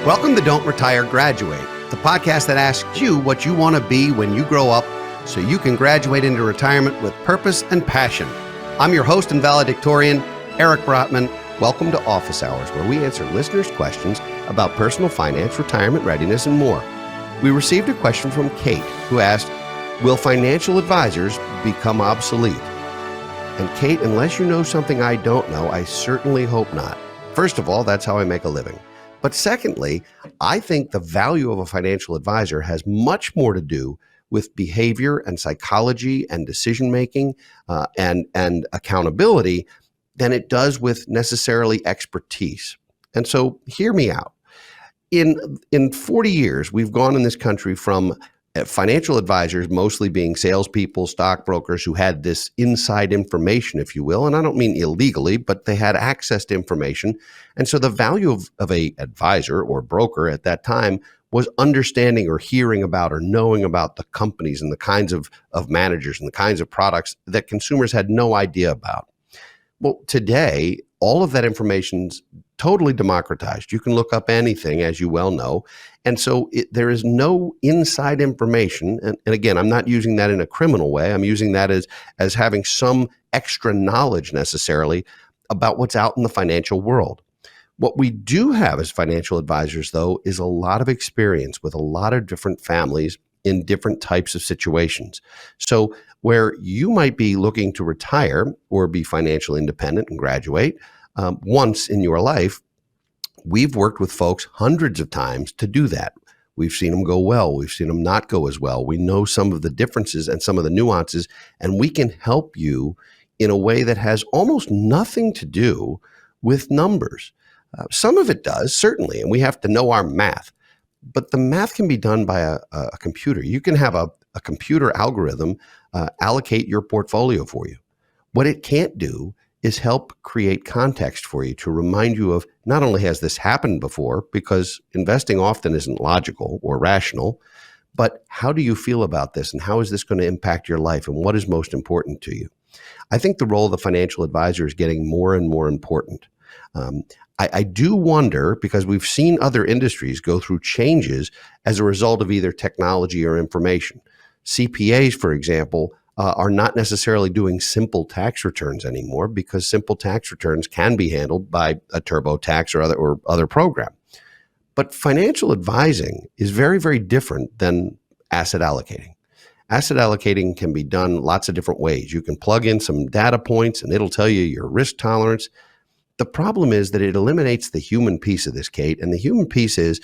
Welcome to Don't Retire, Graduate, the podcast that asks you what you want to be when you grow up so you can graduate into retirement with purpose and passion. I'm your host and valedictorian, Eric Brotman. Welcome to Office Hours, where we answer listeners' questions about personal finance, retirement readiness, and more. We received a question from Kate, who asked, will financial advisors become obsolete? And Kate, unless you know something I don't know, I certainly hope not. First of all, that's how I make a living. But secondly, I think the value of a financial advisor has much more to do with behavior and psychology and decision-making and accountability than it does with necessarily expertise. And so hear me out. In 40 years, we've gone in this country from financial advisors mostly being salespeople, stockbrokers who had this inside information, if you will. And I don't mean illegally, but they had access to information. And so the value of a advisor or broker at that time was understanding or hearing about or knowing about the companies and the kinds of managers and the kinds of products that consumers had no idea about. Well, today, all of that information's totally democratized. You can look up anything, as you well know. And so there is no inside information. And again, I'm not using that in a criminal way. I'm using that as having some extra knowledge necessarily about what's out in the financial world. What we do have as financial advisors, though, is a lot of experience with a lot of different families in different types of situations. So where you might be looking to retire or be financially independent and graduate, once in your life, we've worked with folks hundreds of times to do that. We've seen them go well. We've seen them not go as well. We know some of the differences and some of the nuances, and we can help you in a way that has almost nothing to do with numbers. Some of it does, certainly, and we have to know our math. But the math can be done by a computer. You can have a computer algorithm allocate your portfolio for you. What it can't do is help create context for you to remind you of not only has this happened before, because investing often isn't logical or rational, but how do you feel about this and how is this going to impact your life and what is most important to you? I think the role of the financial advisor is getting more and more important. I do wonder, because we've seen other industries go through changes as a result of either technology or information. CPAs, for example, are not necessarily doing simple tax returns anymore because simple tax returns can be handled by a TurboTax or other program. But financial advising is very, very different than asset allocating. Asset allocating can be done lots of different ways. You can plug in some data points and it'll tell you your risk tolerance. The problem is that it eliminates the human piece of this, Kate, and the human piece is,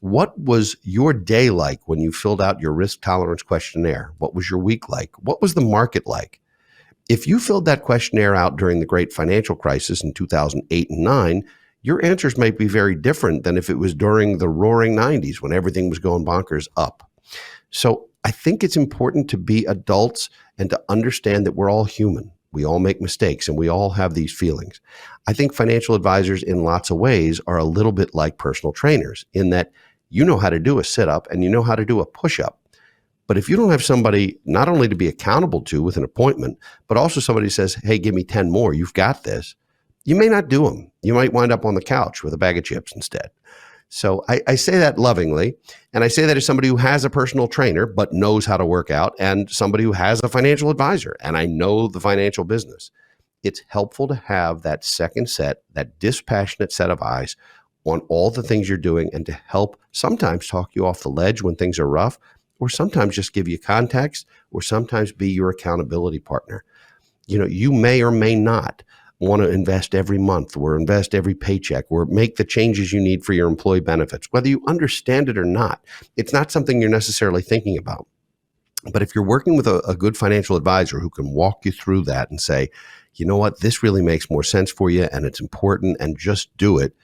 what was your day like when you filled out your risk tolerance questionnaire? What was your week like? What was the market like? If you filled that questionnaire out during the great financial crisis in 2008 and 9, your answers might be very different than if it was during the roaring 90s when everything was going bonkers up. So I think it's important to be adults and to understand that we're all human. We all make mistakes and we all have these feelings. I think financial advisors in lots of ways are a little bit like personal trainers in that you know how to do a sit-up and you know how to do a push-up. But if you don't have somebody not only to be accountable to with an appointment, but also somebody says, hey, give me 10 more, you've got this, you may not do them. You might wind up on the couch with a bag of chips instead. So I say that lovingly, and I say that as somebody who has a personal trainer but knows how to work out and somebody who has a financial advisor, and I know the financial business. It's helpful to have that second set, that dispassionate set of eyes on all the things you're doing and to help sometimes talk you off the ledge when things are rough, or sometimes just give you context, or sometimes be your accountability partner. You know, you may or may not want to invest every month or invest every paycheck or make the changes you need for your employee benefits, whether you understand it or not. It's not something you're necessarily thinking about. But if you're working with a good financial advisor who can walk you through that and say, you know what, this really makes more sense for you and it's important and just do it.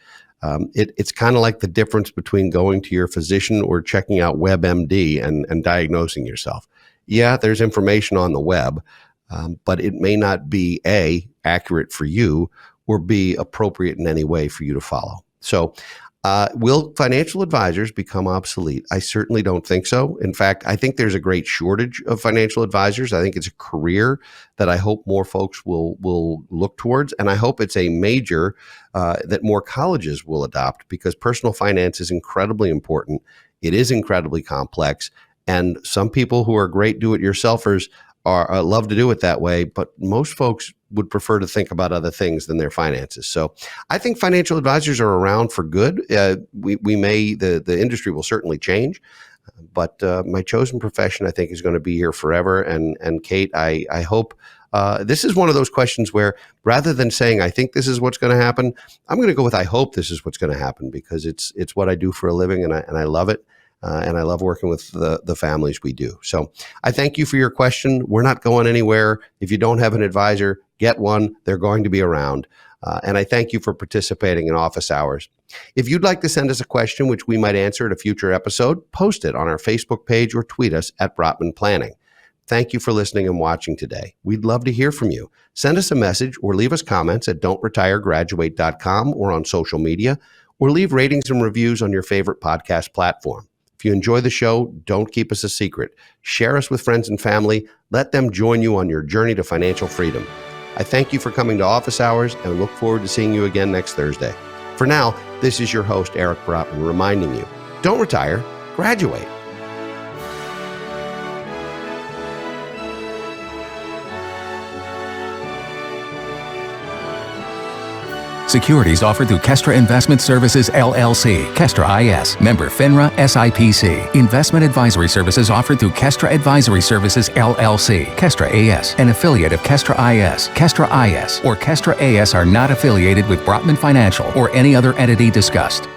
It's kind of like the difference between going to your physician or checking out WebMD and diagnosing yourself. Yeah, there's information on the web, but it may not be A, accurate for you, or B, appropriate in any way for you to follow. So Will financial advisors become obsolete? I certainly don't think so. In fact, I think there's a great shortage of financial advisors. I think it's a career that I hope more folks will look towards, and I hope it's a major that more colleges will adopt, because personal finance is incredibly important. It is incredibly complex, and some people who are great do-it-yourselfers love to do it that way, but most folks would prefer to think about other things than their finances. So I think financial advisors are around for good. The industry will certainly change, but my chosen profession, I think, is going to be here forever. And Kate, I hope this is one of those questions where, rather than saying, I think this is what's going to happen, I'm going to go with, I hope this is what's going to happen, because it's what I do for a living, and I love it. And I love working with the families we do. So I thank you for your question. We're not going anywhere. If you don't have an advisor, get one. They're going to be around. And I thank you for participating in Office Hours. If you'd like to send us a question, which we might answer at a future episode, post it on our Facebook page or tweet us at Brotman Planning. Thank you for listening and watching today. We'd love to hear from you. Send us a message or leave us comments at don'tretiregraduate.com or on social media, or leave ratings and reviews on your favorite podcast platform. If you enjoy the show, don't keep us a secret. Share us with friends and family. Let them join you on your journey to financial freedom. I thank you for coming to Office Hours and look forward to seeing you again next Thursday. For now, this is your host, Eric Brotman, reminding you, don't retire, graduate. Securities offered through Kestra Investment Services, LLC. Kestra IS. Member FINRA SIPC. Investment advisory services offered through Kestra Advisory Services, LLC. Kestra AS. An affiliate of Kestra IS. Kestra IS or Kestra AS are not affiliated with Brotman Financial or any other entity discussed.